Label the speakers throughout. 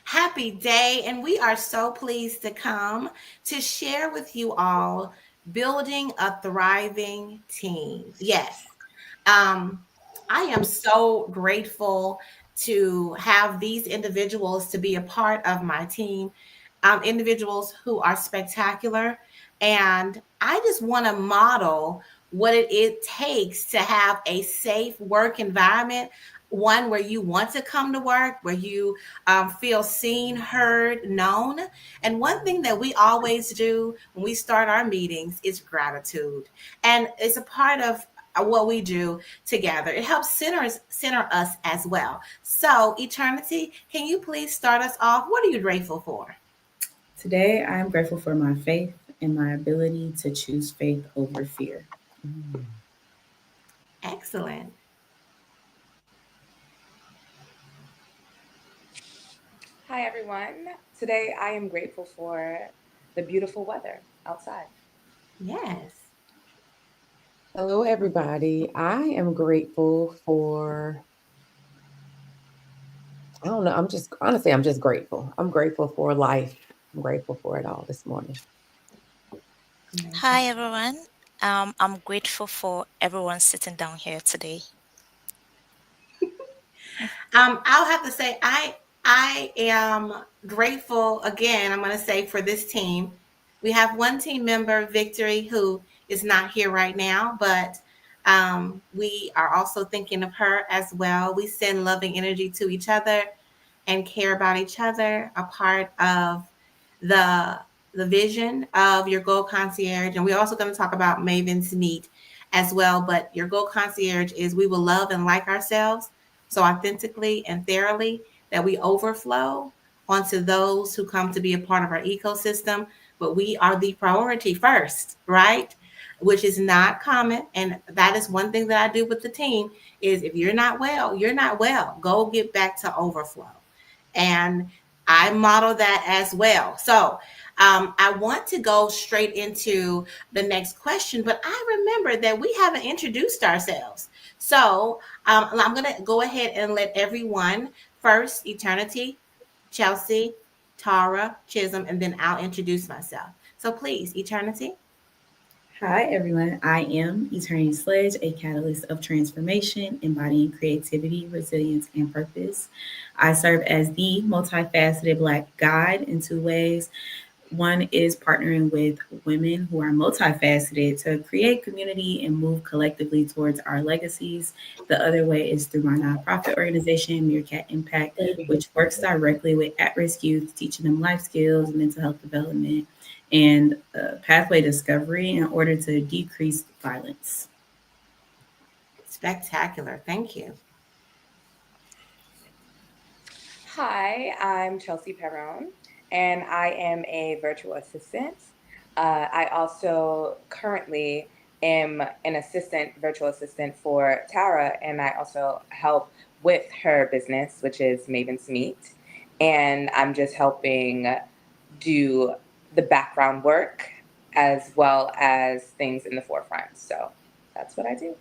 Speaker 1: Happy day, and we are so pleased to come to share with you all building a thriving team. Yes, um, I am so grateful to have these individuals to be a part of my team, individuals who are spectacular. And I just want to model what it takes to have a safe work environment, one where you want to come to work, where you feel seen, heard, known. And one thing that we always do when we start our meetings is gratitude. And it's a part of what we do together. It helps center us as well. So, Eternity, can you please start us off? What are you grateful for?
Speaker 2: Today, I am grateful for my faith and my ability to choose faith over fear.
Speaker 3: Mm.
Speaker 1: Excellent.
Speaker 4: Hi, everyone. Today I am grateful for the beautiful weather outside.
Speaker 1: Yes.
Speaker 3: Hello, everybody. I am grateful for, I don't know, I'm just grateful. I'm grateful for life. I'm grateful for it all this morning.
Speaker 1: Amazing.
Speaker 5: Hi everyone. I'm grateful for everyone sitting down here today.
Speaker 1: I'll have to say I am grateful again. I'm going to say for this team, we have one team member, Victory, who is not here right now, but we are also thinking of her as well. We send loving energy to each other and care about each other. A part of the the vision of your Goal Concierge, and we're also going to talk about Maven's Meet as well. But your Goal Concierge is we will love and like ourselves so authentically and thoroughly that we overflow onto those who come to be a part of our ecosystem. But we are the priority first, right? Which is not common. And that is one thing that I do with the team is if you're not well, you're not well. Go get back to overflow. And I model that as well. So I want to go straight into the next question, but I remember that we haven't introduced ourselves. So I'm going to go ahead and let everyone first, Eternity, Chelsea, Tara, Chisholm, and then I'll introduce myself. So please, Eternity.
Speaker 2: Hi, everyone. I am Eternity Sledge, a catalyst of transformation, embodying creativity, resilience, and purpose. I serve as the multifaceted Black guide in two ways. One is partnering with women who are multifaceted to create community and move collectively towards our legacies. The other way is through my nonprofit organization, Meerkat Impact, which works directly with at risk youth, teaching them life skills, mental health development, and pathway discovery in order to decrease violence.
Speaker 1: Spectacular. Thank you.
Speaker 4: Hi, I'm Chelsea Perrone, and I am a virtual assistant. I also currently am an assistant, virtual assistant for Tara, and I also help with her business, which is Maven's Meet. And I'm just helping do the background work as well as things in the forefront. So that's what I do.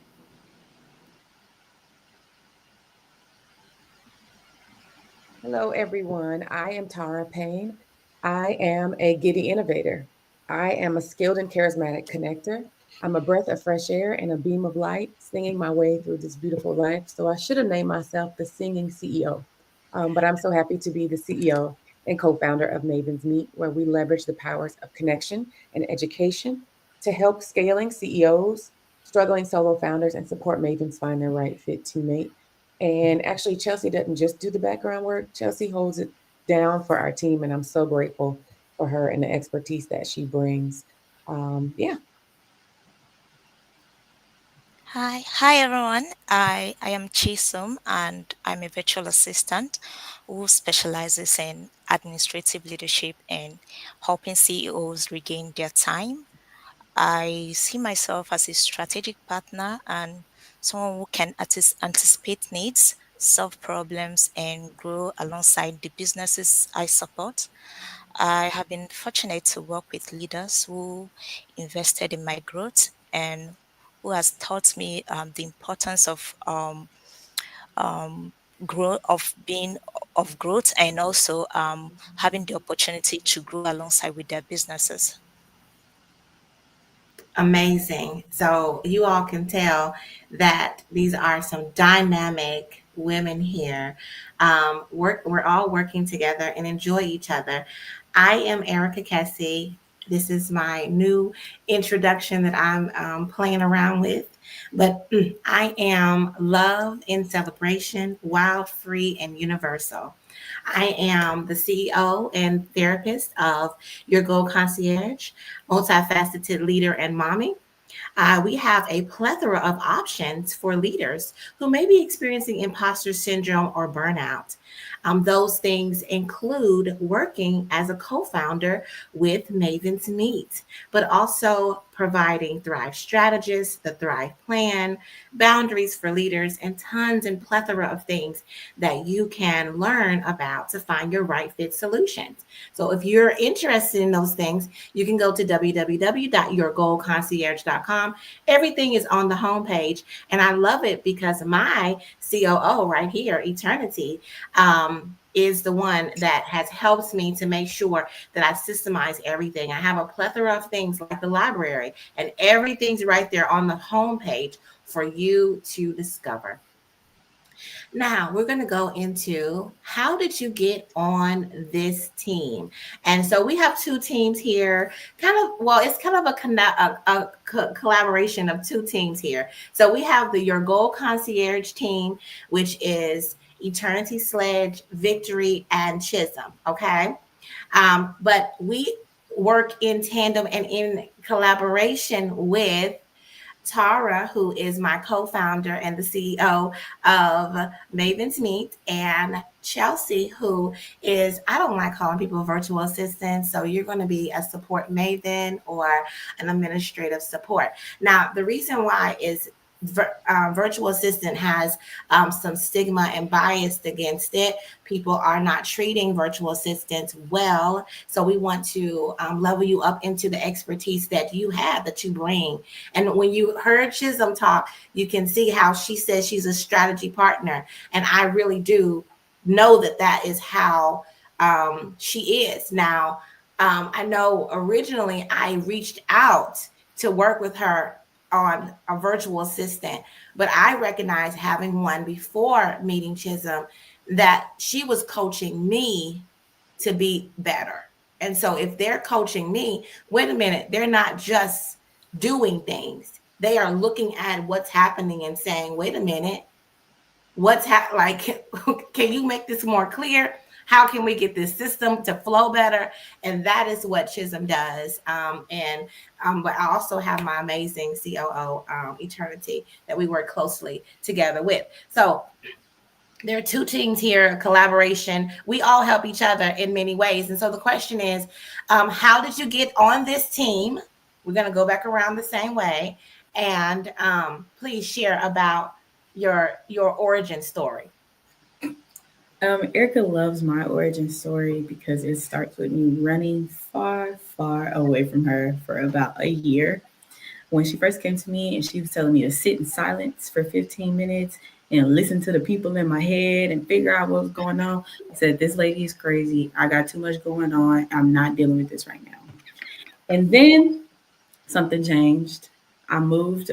Speaker 3: Hello, everyone. I am Tara Payne. I am a giddy innovator. I am a skilled and charismatic connector. I'm a breath of fresh air and a beam of light, singing my way through this beautiful life. So I should have named myself the Singing CEO. But I'm so happy to be the CEO and co founder of Maven's Meet, where we leverage the powers of connection and education to help scaling CEOs, struggling solo founders, and support Mavens find their right fit teammate. And actually, Chelsea doesn't just do the background work, Chelsea holds it down for our team. And I'm so grateful for her and the expertise that she brings. Yeah.
Speaker 5: Hi everyone. I am Chisum and I'm a virtual assistant who specializes in administrative leadership and helping CEOs regain their time. I see myself as a strategic partner and someone who can anticipate needs, solve problems, and grow alongside the businesses I support. I have been fortunate to work with leaders who invested in my growth and who has taught me the importance of grow of being of growth and also having the opportunity to grow alongside with their businesses.
Speaker 1: Amazing. So you all can tell that these are some dynamic women here. We're all working together and enjoy each other. I am Erica Kessie. This is my new introduction that I'm playing around with. But I am love in celebration, wild, free, and universal. I am the CEO and therapist of Your Goal Concierge, multifaceted leader and mommy. We have a plethora of options for leaders who may be experiencing imposter syndrome or burnout. Those things include working as a co founder with Maven's Meet, but also providing Thrive strategists, the Thrive plan, boundaries for leaders, and tons and plethora of things that you can learn about to find your right fit solutions. So if you're interested in those things, you can go to www.yourgoalconcierge.com. Everything is on the homepage. And I love it because my COO right here, Eternity, is the one that has helped me to make sure that I systemize everything. I have a plethora of things like the library, and everything's right there on the homepage for you to discover. Now we're going to go into how did you get on this team? And so we have two teams here. It's kind of a collaboration of two teams here. So we have the Your Goal Concierge team, which is Eternity Sledge, Victory, and Chisholm. Okay. But we work in tandem and in collaboration with Tara, who is my co-founder and the CEO of Maven's Meet, and Chelsea, who is, I don't like calling people virtual assistants, so you're going to be a support maven or an administrative support. Now, the reason why is virtual assistant has some stigma and bias against it. People are not treating virtual assistants well. So we want to level you up into the expertise that you have, that you bring. And when you heard Chisholm talk, you can see how she says she's a strategy partner. And I really do know that that is how she is. Now, I know originally I reached out to work with her on a virtual assistant, but I recognized having one before meeting Chisholm that she was coaching me to be better. And so if they're coaching me, wait a minute, they're not just doing things. They are looking at what's happening and saying, wait a minute, like, can you make this more clear? How can we get this system to flow better? And that is what Chisholm does. But I also have my amazing COO, Eternity, that we work closely together with. So there are two teams here, collaboration. We all help each other in many ways. And so the question is, how did you get on this team? We're going to go back around the same way. And please share about your origin story.
Speaker 2: Erica loves my origin story because it starts with me running far, far away from her for about a year. When she first came to me and she was telling me to sit in silence for 15 minutes and listen to the people in my head and figure out what was going on, I said, this lady is crazy. I got too much going on. I'm not dealing with this right now. And then something changed. I moved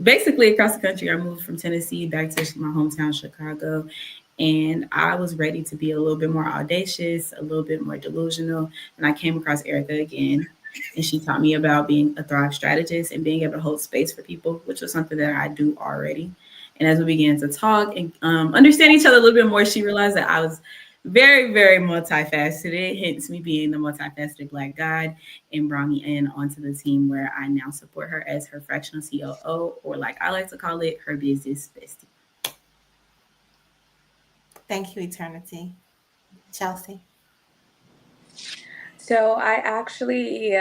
Speaker 2: basically across the country. I moved from Tennessee back to my hometown, Chicago. And I was ready to be a little bit more audacious, a little bit more delusional. And I came across Erica again. And she taught me about being a Thrive strategist and being able to hold space for people, which was something that I do already. And as we began to talk and understand each other a little bit more, she realized that I was very, very multifaceted, hence me being the multifaceted Black guide, and brought me in onto the team where I now support her as her fractional COO, or like I like to call it, her business bestie.
Speaker 1: Thank you, Eternity. Chelsea.
Speaker 4: So I actually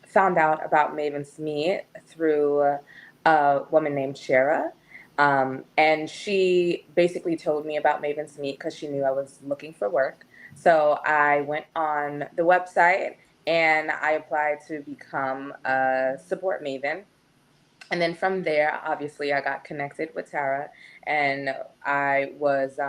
Speaker 4: found out about Maven's Meet through a woman named Shara. And she basically told me about Maven's Meet because she knew I was looking for work. So I went on the website and I applied to become a support Maven. And then from there, obviously, I got connected with Tara, and I was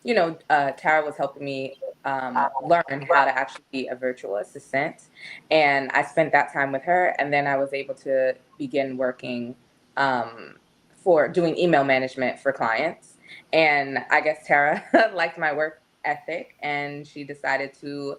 Speaker 4: Tara was helping me learn how to actually be a virtual assistant. And I spent that time with her. And then I was able to begin working um, for doing email management for clients. And I guess Tara liked my work ethic and she decided to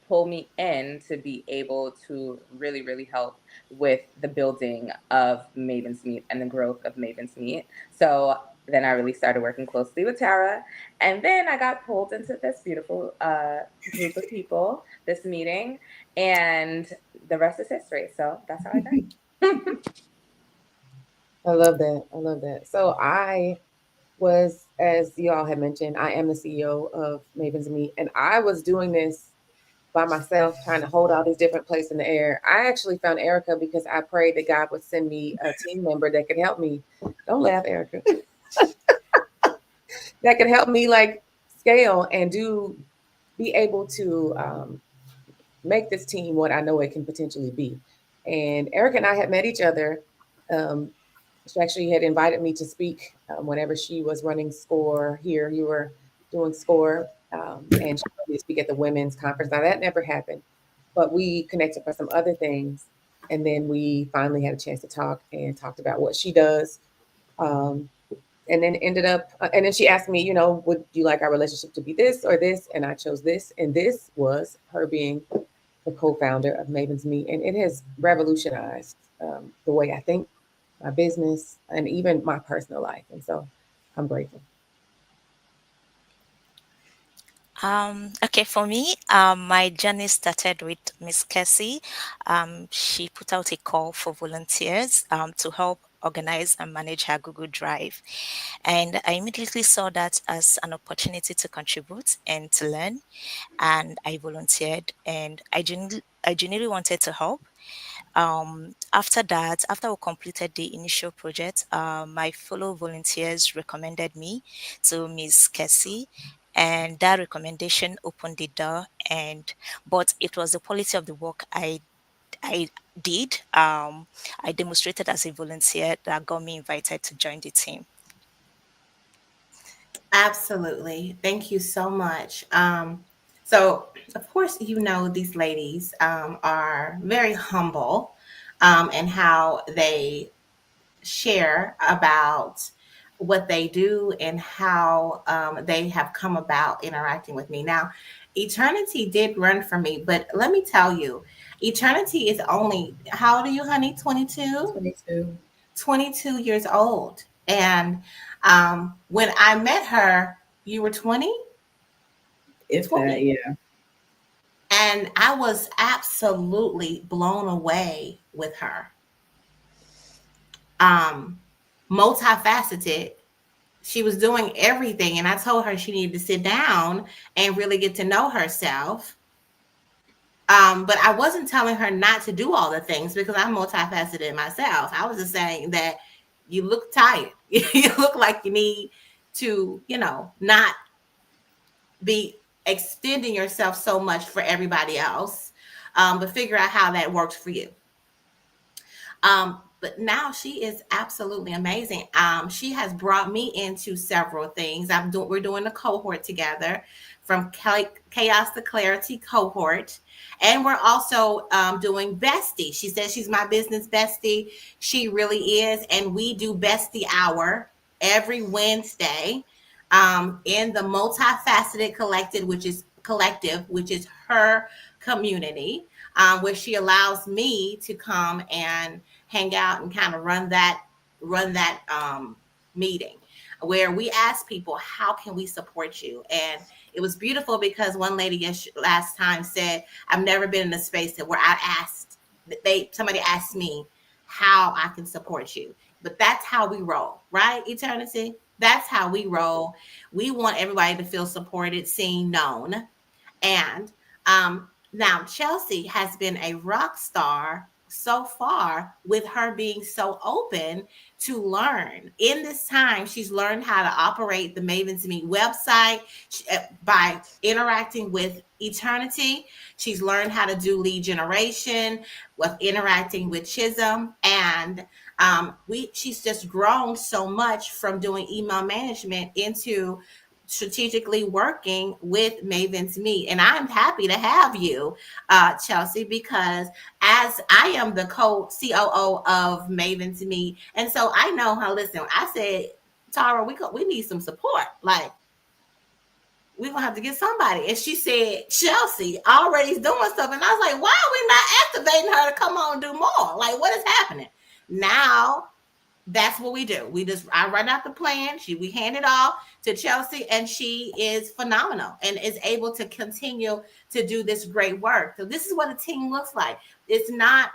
Speaker 4: pull me in to be able to really, really help with the building of Maven's Meet and the growth of Maven's Meet. So then I really started working closely with Tara. And then I got pulled into this beautiful group of people, this meeting, and the rest is history. So that's how I got.
Speaker 3: I love that. I love that. So I was, as you all had mentioned, I am the CEO of Maven's Meet, and I was doing this by myself, trying to hold all these different places in the air. I actually found Erica because I prayed that God would send me a team member that could help me. Don't laugh, Erica. That could help me like scale and be able to make this team what I know it can potentially be. And Erica and I had met each other. Um, she actually had invited me to speak whenever she was running SCORE here. You were doing SCORE, and she wanted me to speak at the women's conference. Now that never happened, but we connected for some other things, and then we finally had a chance to talk and talked about what she does. Um, and then ended up, and then she asked me, would you like our relationship to be this or this? And I chose this, and this was her being the co-founder of Maven's Meet, and it has revolutionized the way I think, my business, and even my personal life. And so I'm grateful.
Speaker 5: Okay, for me, my journey started with Miss Cassie. She put out a call for volunteers to help organize and manage her Google Drive. And I immediately saw that as an opportunity to contribute and to learn. And I volunteered and I genuinely wanted to help. After that, after we completed the initial project, my fellow volunteers recommended me to Miss Cassie, and that recommendation opened the door. And but it was the quality of the work I did. I demonstrated as a volunteer that got me invited to join the team.
Speaker 1: Absolutely. Thank you so much. So, of course, these ladies are very humble and how they share about what they do and how they have come about interacting with me. Now, Eternity did run for me, but let me tell you, Eternity is only, how old are you, honey? 22?
Speaker 2: 22.
Speaker 1: 22 years old. And when I met her, you were 20?
Speaker 2: If that,
Speaker 1: 20.
Speaker 2: yeah.
Speaker 1: And I was absolutely blown away with her. Multifaceted. She was doing everything. And I told her she needed to sit down and really get to know herself. But I wasn't telling her not to do all the things because I'm multifaceted myself. I was just saying that you look tired. You look like you need to, not be extending yourself so much for everybody else, but figure out how that works for you. But now she is absolutely amazing. She has brought me into several things. We're doing a cohort together from Chaos to Clarity cohort. And we're also doing Bestie. She says she's my business bestie. She really is. And we do Bestie Hour every Wednesday in the Multifaceted Collective, which is her community, where she allows me to come and hang out and kind of run that meeting where we ask people, how can we support you? And it was beautiful because one lady last time said, I've never been in a space where somebody asked me how I can support you. But that's how we roll, right? Eternity. That's how we roll. We want everybody to feel supported, seen, known. And now Chelsea has been a rock star so far with her being so open to learn. In this time, she's learned how to operate the Maven's Meet website by interacting with Eternity. She's learned how to do lead generation with interacting with Chisholm. And she's just grown so much from doing email management into strategically working with Maven's Meet. And I'm happy to have you, Chelsea, because as I am the COO of Maven's Meet, and so I know how, listen, I said, Tara, we need some support. Like, we're gonna have to get somebody. And she said, Chelsea already is doing stuff. And I was like, why are we not activating her to come on and do more? Like, what is happening? Now that's what we do. I run out the plan. We hand it off to Chelsea, and she is phenomenal and is able to continue to do this great work. So this is what a team looks like. It's not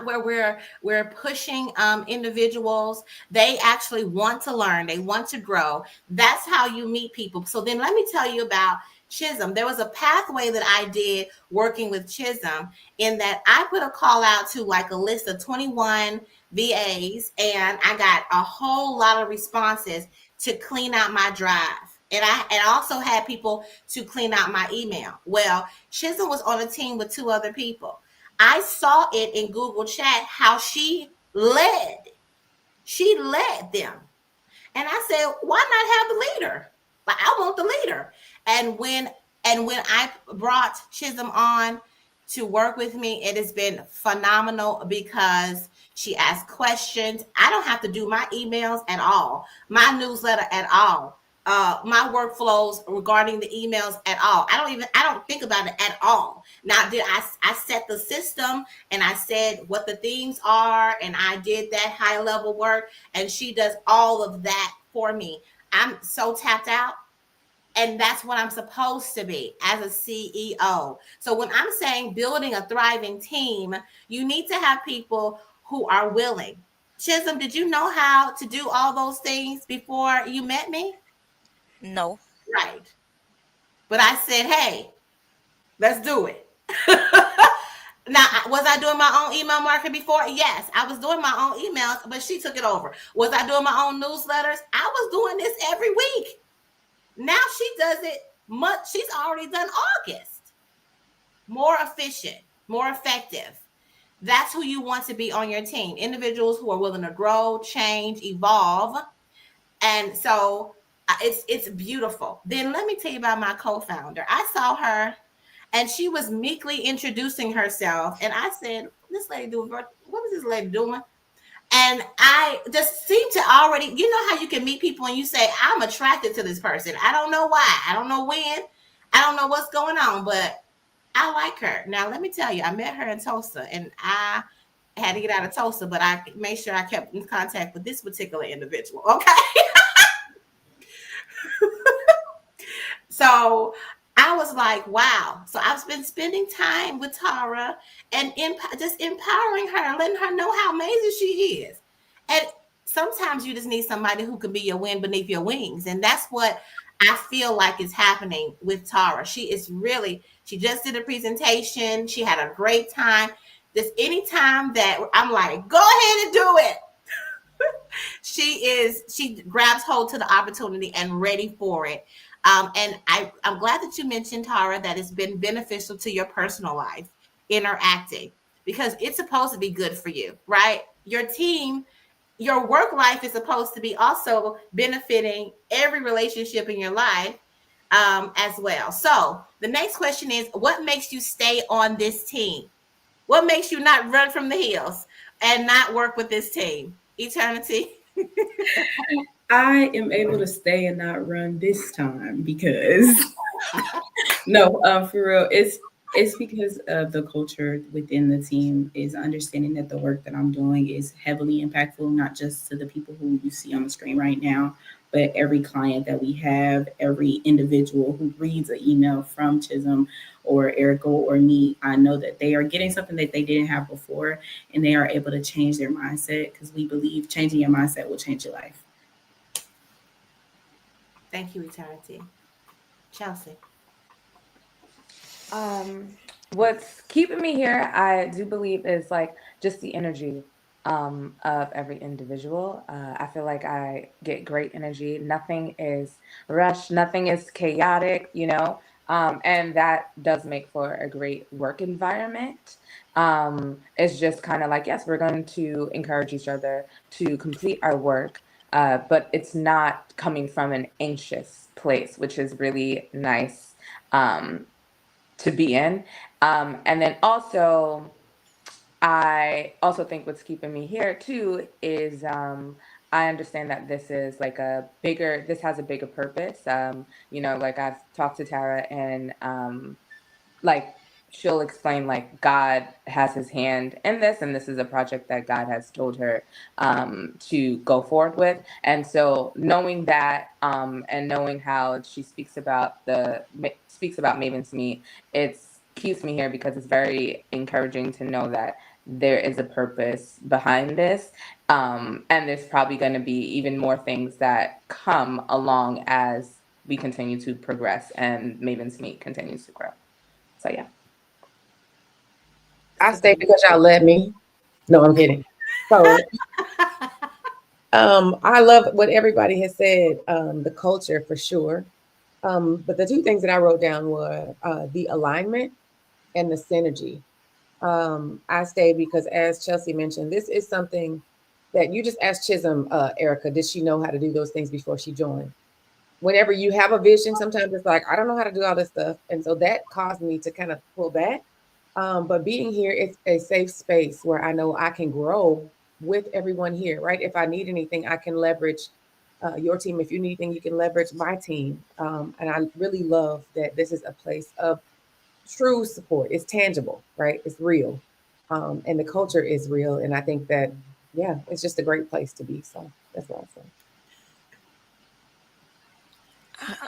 Speaker 1: where we're pushing individuals. They actually want to learn. They want to grow. That's how you meet people. So then let me tell you about Chisholm. There was a pathway that I did working with Chisholm, in that I put a call out to like a list of 21 VAs, and I got a whole lot of responses to clean out my drive. And I also had people to clean out my email. Well, Chisholm was on a team with 2 other people. I saw it in Google Chat how she led them. And I said, why not have the leader? Like, I want the leader. And when I brought Chisholm on to work with me, it has been phenomenal because she asks questions. I don't have to do my emails at all, my newsletter at all, my workflows regarding the emails at all. I don't think about it at all. Now, I set the system, and I said what the themes are, and I did that high level work, and she does all of that for me. I'm so tapped out. And that's what I'm supposed to be as a CEO. So when I'm saying building a thriving team, you need to have people who are willing. Chisholm, did you know how to do all those things before you met me?
Speaker 5: No.
Speaker 1: Right. But I said, hey, let's do it. Now, was I doing my own email marketing before? Yes, I was doing my own emails, but she took it over. Was I doing my own newsletters? I was doing this every week. Now she does it much. She's already done August. More efficient, more effective. That's who you want to be on your team. Individuals who are willing to grow, change, evolve. And so it's beautiful. Then let me tell you about my co-founder. I saw her, and she was meekly introducing herself. And I said, this lady doing, what is this lady doing? And I just seem to already, you know how you can meet people and you say, I'm attracted to this person. I don't know why. I don't know when. I don't know what's going on, but I like her. Now, let me tell you, I met her in Tulsa, and I had to get out of Tulsa, but I made sure I kept in contact with this particular individual. Okay. So I was like, wow. So I've been spending time with Tara and just empowering her and letting her know how amazing she is. And sometimes you just need somebody who can be your wind beneath your wings. And that's what I feel like is happening with Tara. She just did a presentation. She had a great time. Just anytime that I'm like, go ahead and do it. She grabs hold to the opportunity and ready for it. And I'm glad that you mentioned, Tara, that it's been beneficial to your personal life, interacting, because it's supposed to be good for you, right? Your team, your work life is supposed to be also benefiting every relationship in your life as well. So the next question is, what makes you stay on this team? What makes you not run from the hills and not work with this team? Eternity.
Speaker 2: I am able to stay and not run this time because no, for real, it's because of the culture within the team is understanding that the work that I'm doing is heavily impactful, not just to the people who you see on the screen right now, but every client that we have, every individual who reads an email from Chisholm or Erica or me. I know that they are getting something that they didn't have before, and they are able to change their mindset, because we believe changing your mindset will change your life.
Speaker 1: Thank you, Eternity. Chelsea.
Speaker 4: What's keeping me here, I do believe, is like just the energy of every individual. I feel like I get great energy. Nothing is rushed, nothing is chaotic, and that does make for a great work environment. It's just kind of like, yes, we're going to encourage each other to complete our work. but it's not coming from an anxious place, which is really nice um, to be in. And then also, I also think what's keeping me here too is I understand that this has a bigger purpose. Like I've talked to Tara and like she'll explain like God has his hand in this, and this is a project that God has told her to go forward with. And so knowing that and knowing how she speaks about Maven's Meet, it's keeps me here because it's very encouraging to know that there is a purpose behind this. And there's probably going to be even more things that come along as we continue to progress and Maven's Meet continues to grow. So yeah.
Speaker 3: I stay because y'all let me. No, I'm kidding. So I love what everybody has said, the culture for sure. But the two things that I wrote down were the alignment and the synergy. I stay because, as Chelsea mentioned, this is something that you just asked Chisholm, Erica, did she know how to do those things before she joined? Whenever you have a vision, sometimes it's like, I don't know how to do all this stuff. And so that caused me to kind of pull back. But being here, it's a safe space where I know I can grow with everyone here, right? If I need anything, I can leverage your team. If you need anything, you can leverage my team. And I really love that this is a place of true support. It's tangible, right? It's real. And the culture is real. And I think that, yeah, it's just a great place to be. So that's what I say.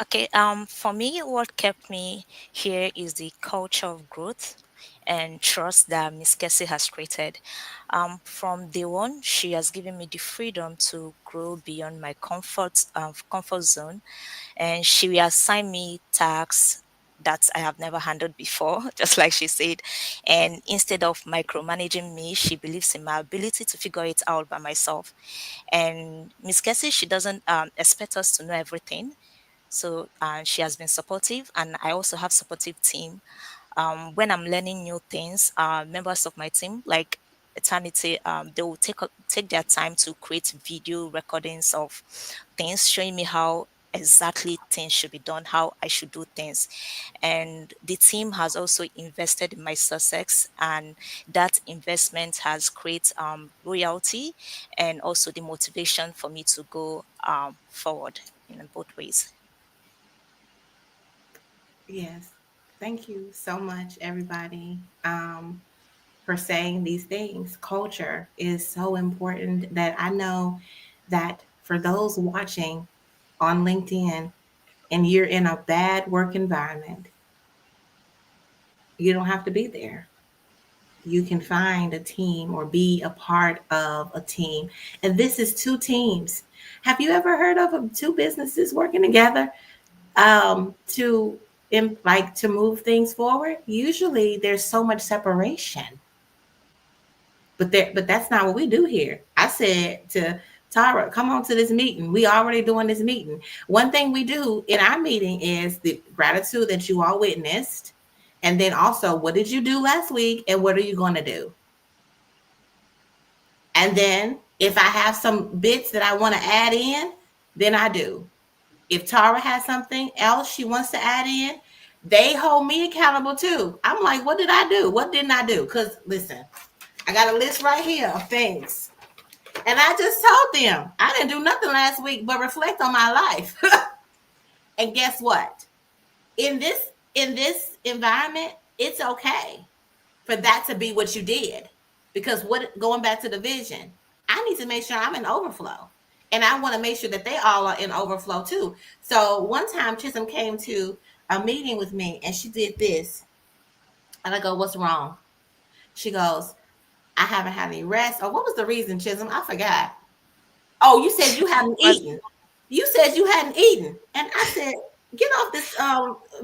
Speaker 5: Okay, for me, what kept me here is the culture of growth and trust that Miss Cassie has created. From day one, she has given me the freedom to grow beyond my comfort zone, and she will assign me tasks that I have never handled before, just like she said. And instead of micromanaging me, she believes in my ability to figure it out by myself. And Miss Cassie, she doesn't expect us to know everything. So she has been supportive, and I also have supportive team. When I'm learning new things, members of my team, like Eternity, they will take their time to create video recordings of things, showing me how exactly things should be done, how I should do things. And the team has also invested in my success, and that investment has created loyalty and also the motivation for me to go forward in both ways.
Speaker 1: Yes. Thank you so much, everybody, for saying these things. Culture is so important that I know that for those watching on LinkedIn and you're in a bad work environment, you don't have to be there. You can find a team or be a part of a team. And this is two teams. Have you ever heard of two businesses working together to like to move things forward? Usually there's so much separation. But that's not what we do here. I said to Tara, come on to this meeting. We already doing this meeting. One thing we do in our meeting is the gratitude that you all witnessed. And then also, what did you do last week and what are you going to do? And then if I have some bits that I want to add in, then I do. If Tara has something else she wants to add in, they hold me accountable too. I'm like, what did I do? What didn't I do? Because listen, I got a list right here of things. And I just told them I didn't do nothing last week but reflect on my life. And guess what? In this environment, it's okay for that to be what you did. Because what going back to the vision, I need to make sure I'm in overflow. And I want to make sure that they all are in overflow too. So one time Chisholm came to a meeting with me and she did this. And I go, what's wrong? She goes, I haven't had any rest. Or what was the reason, Chisholm? I forgot. Oh, you said you hadn't eaten. You said you hadn't eaten. And I said, get off this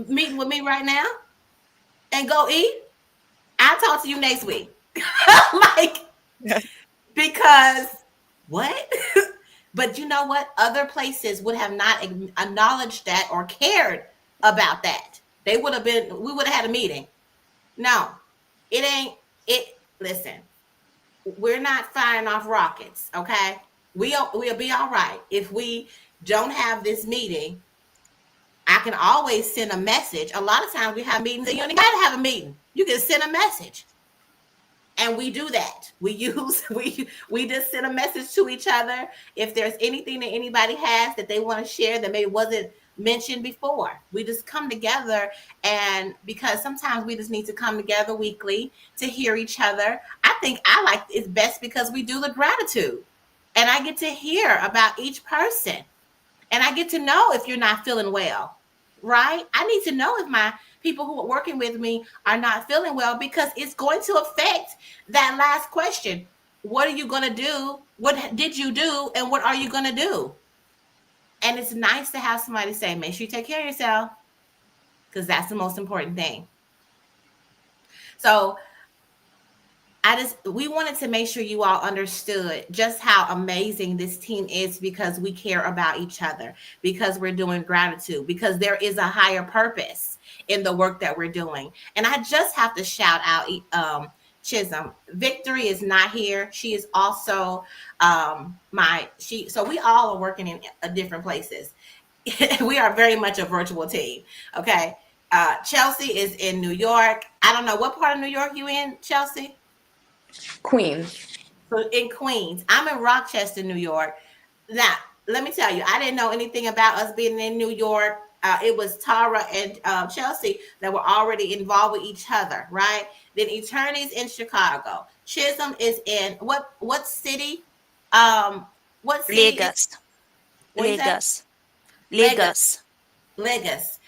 Speaker 1: meeting with me right now and go eat. I'll talk to you next week. Like, because what? But you know what? Other places would have not acknowledged that or cared about that. We would have had a meeting. No, it ain't it. Listen, we're not firing off rockets, okay? We'll be all right. If we don't have this meeting, I can always send a message. A lot of times we have meetings and you don't even gotta have a meeting. You can send a message. And we do that. We just send a message to each other. If there's anything that anybody has that they want to share that maybe wasn't mentioned before, we just come together. And because sometimes we just need to come together weekly to hear each other. I think I like it's best because we do the gratitude and I get to hear about each person and I get to know if you're not feeling well, right? I need to know if my people who are working with me are not feeling well because it's going to affect that last question. What are you going to do? What did you do? And what are you going to do? And it's nice to have somebody say, make sure you take care of yourself because that's the most important thing. So we wanted to make sure you all understood just how amazing this team is because we care about each other, because we're doing gratitude, because there is a higher purpose in the work that we're doing. And I just have to shout out Chisholm. Victory is not here. She is also so we all are working in different places. We are very much a virtual team. Okay. Chelsea is in New York. I don't know what part of New York you in, Chelsea?
Speaker 4: Queens.
Speaker 1: So in Queens. I'm in Rochester, New York. Now, let me tell you, I didn't know anything about us being in New York. It was Tara and Chelsea that were already involved with each other, right? Then Eternity's in Chicago. Chisholm is in what city? What city?
Speaker 5: Lagos.
Speaker 1: Lagos.
Speaker 5: Lagos.
Speaker 1: Lagos.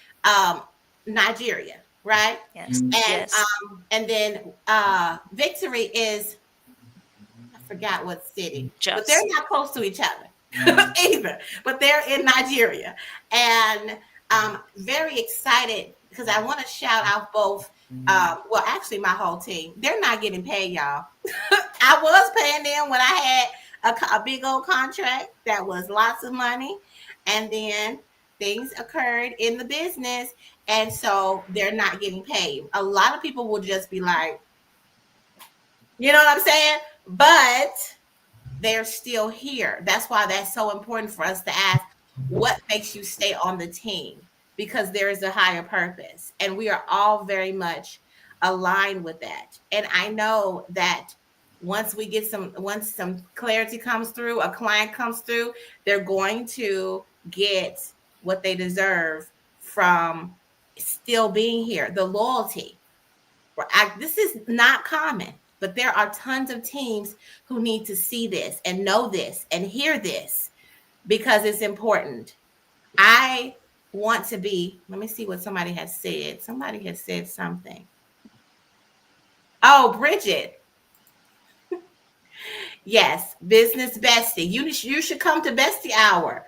Speaker 1: Nigeria, right?
Speaker 5: Yes.
Speaker 1: And
Speaker 5: Yes.
Speaker 1: and then Victory is, I forgot what city, but they're not close to each other either. But they're in Nigeria, and very excited because I want to shout out both. Well, actually, my whole team. They're not getting paid, y'all. I was paying them when I had a big old contract that was lots of money, and then things occurred in the business, and so they're not getting paid. A lot of people will just be like, you know what I'm saying? But they're still here. That's why that's so important for us to ask, what makes you stay on the team? Because there is a higher purpose, and we are all very much aligned with that. And I know that once some clarity comes through, a client comes through, they're going to get what they deserve from still being here. The loyalty. This is not common, but there are tons of teams who need to see this and know this and hear this because it's important. I want to be, let me see what somebody has said. Somebody has said something. Oh, Bridget. Yes, business bestie. You should come to Bestie Hour,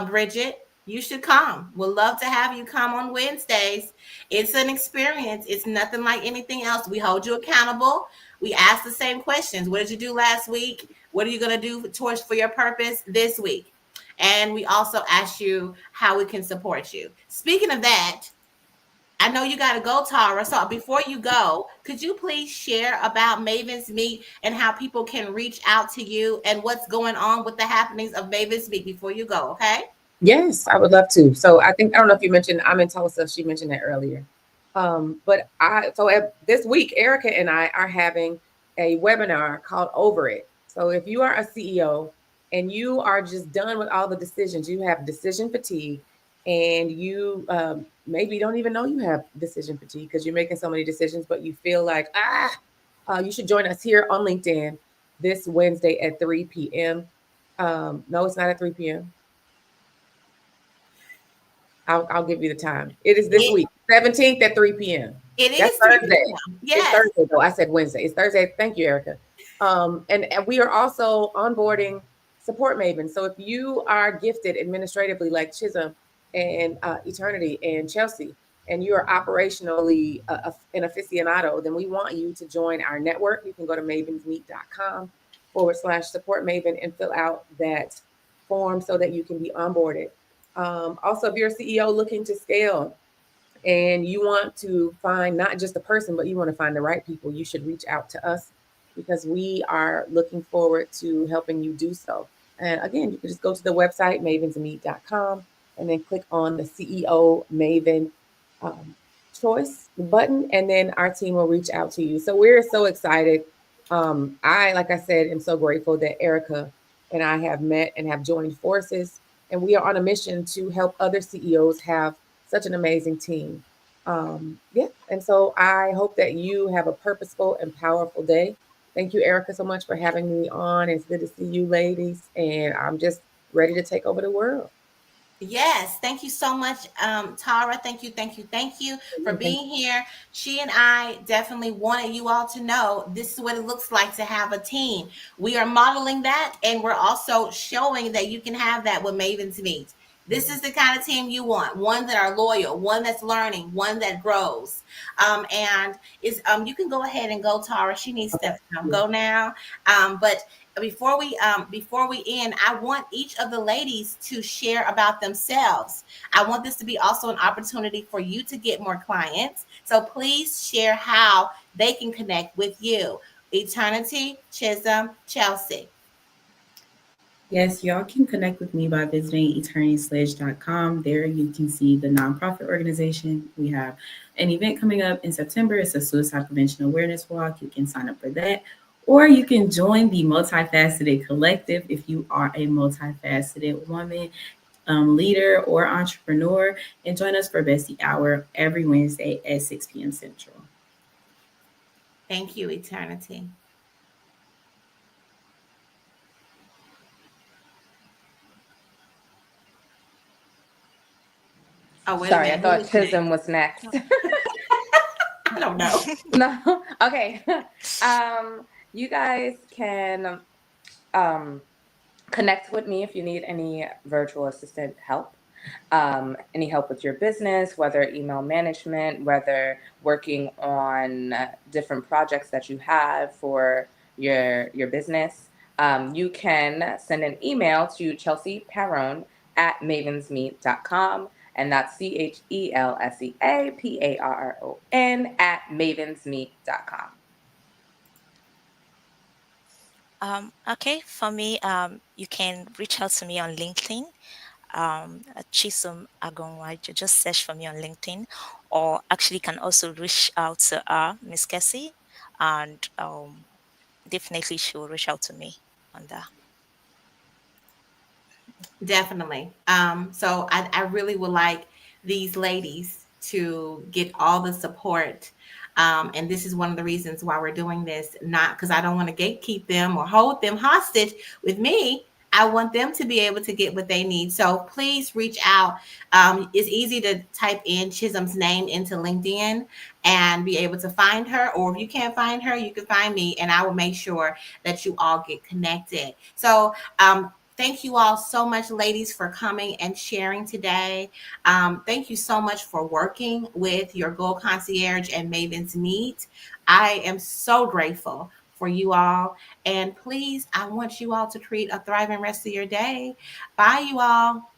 Speaker 1: Bridget. You should come. We'd love to have you come on Wednesdays. It's an experience. It's nothing like anything else. We hold you accountable. We ask the same questions. What did you do last week? What are you going to do for your purpose this week? And we also ask you how we can support you. Speaking of that, I know you got to go, Tara. So before you go, could you please share about Maven's Meet and how people can reach out to you and what's going on with the happenings of Maven's Meet before you go, okay?
Speaker 3: Yes, I would love to. So I don't know if you mentioned, I'm in Tulsa. She mentioned that earlier. This week, Erica and I are having a webinar called Over It. So if you are a CEO and you are just done with all the decisions, you have decision fatigue, and you maybe don't even know you have decision fatigue because you're making so many decisions, but you feel like, you should join us here on LinkedIn this Wednesday at 3 p.m. No, it's not at 3 p.m. I'll give you the time. It is this week, 17th at 3 p.m.
Speaker 1: That's
Speaker 3: Thursday.
Speaker 1: Yes.
Speaker 3: It's Thursday, though. I said Wednesday. It's Thursday. Thank you, Erica. And we are also onboarding Support Maven. So if you are gifted administratively like Chisholm and Eternity and Chelsea, and you are operationally an aficionado, then we want you to join our network. You can go to mavensmeet.com/support Maven and fill out that form so that you can be onboarded. Also, if you're a CEO looking to scale and you want to find not just a person, but you want to find the right people, you should reach out to us because we are looking forward to helping you do so. And again, you can just go to the website, mavensmeet.com, and then click on the CEO Maven um, choice button, and then our team will reach out to you. So we're so excited. Like I said, am so grateful that Erica and I have met and have joined forces, and we are on a mission to help other CEOs have such an amazing team. Yeah, and so I hope that you have a purposeful and powerful day. Thank you, Erica, so much for having me on. It's good to see you, ladies, and I'm just ready to take over the world.
Speaker 1: Yes, thank you so much, Tara. Thank you for
Speaker 3: Thank
Speaker 1: being here. She and I definitely wanted you all to know this is what it looks like to have a team. We are modeling that, and we're also showing that you can have that with Maven's Meet. This is the kind of team you want: one that are loyal, one that's learning, one that grows. And is you can go ahead and go, Tara. She needs to
Speaker 3: you.
Speaker 1: go now. But before we end, I want each of the ladies to share about themselves. I want this to be also an opportunity for you to get more clients. So please share how they can connect with you. Eternity, Chisholm, Chelsea.
Speaker 2: Yes, y'all can connect with me by visiting eternitysledge.com. There you can see the nonprofit organization. We have an event coming up in September. It's a suicide prevention awareness walk. You can sign up for that. Or you can join the Multifaceted Collective if you are a multifaceted woman, leader, or entrepreneur, and join us for Bestie Hour every Wednesday at 6 p.m. Central.
Speaker 1: Thank you, Eternity. Oh, wait
Speaker 4: Sorry,
Speaker 1: a
Speaker 4: I
Speaker 1: minute. Who
Speaker 4: thought
Speaker 1: is
Speaker 4: Chisholm
Speaker 1: next?
Speaker 4: was next.
Speaker 1: I don't know.
Speaker 4: No. Okay. You guys can connect with me if you need any virtual assistant help. Any help with your business, whether email management, whether working on different projects that you have for your business. You can send an email to Chelsea Perron at mavensmeet.com, and that's CHELSEAPARRON at mavensmeet.com.
Speaker 5: Okay, for me, you can reach out to me on LinkedIn, Chisum Agongwa. You just search for me on LinkedIn, or actually can also reach out to Miss Cassie, and definitely she will reach out to me on that.
Speaker 1: Definitely. So I really would like these ladies to get all the support. And this is one of the reasons why we're doing this, not because I don't want to gatekeep them or hold them hostage with me. I want them to be able to get what they need. So please reach out. It's easy to type in Chisholm's name into LinkedIn and be able to find her. Or if you can't find her, you can find me, and I will make sure that you all get connected. So thank you all so much, ladies, for coming and sharing today. Thank you so much for working with your Goal Concierge and Maven's Meet. I am so grateful for you all. And please, I want you all to create a thriving rest of your day. Bye, you all.